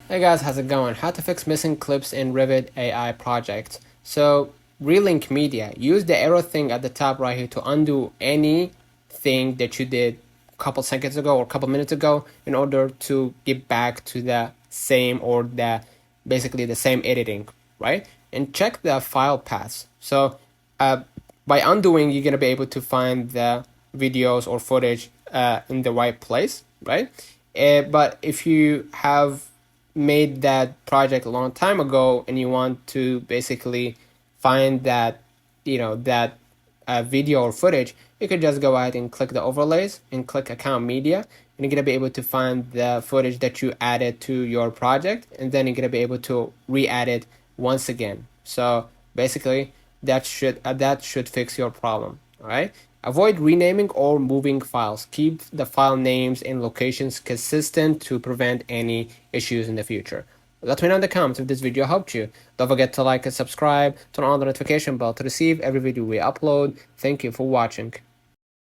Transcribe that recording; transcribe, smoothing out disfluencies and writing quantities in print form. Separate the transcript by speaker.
Speaker 1: Hey guys, how's it going? How to fix missing clips in Revid AI project. So relink media, use the arrow thing at the top right here to undo anything that you did a couple seconds ago or a couple minutes ago in order to get back to the same or the basically the same editing, right? And check the file paths. So by undoing, you're gonna be able to find the videos or footage in the right place, right? But if you have made that project a long time ago and you want to basically find that that video or footage, you could just go ahead and click the overlays and click account media, and you're gonna be able to find the footage that you added to your project, and then you're gonna be able to re-add it once again. So basically that should fix your problem. All right, avoid renaming or moving files. Keep the file names and locations consistent to prevent any issues in the future. Let me know in the comments if this video helped you. Don't forget to like and subscribe, turn on the notification bell to receive every video we upload. Thank you for watching.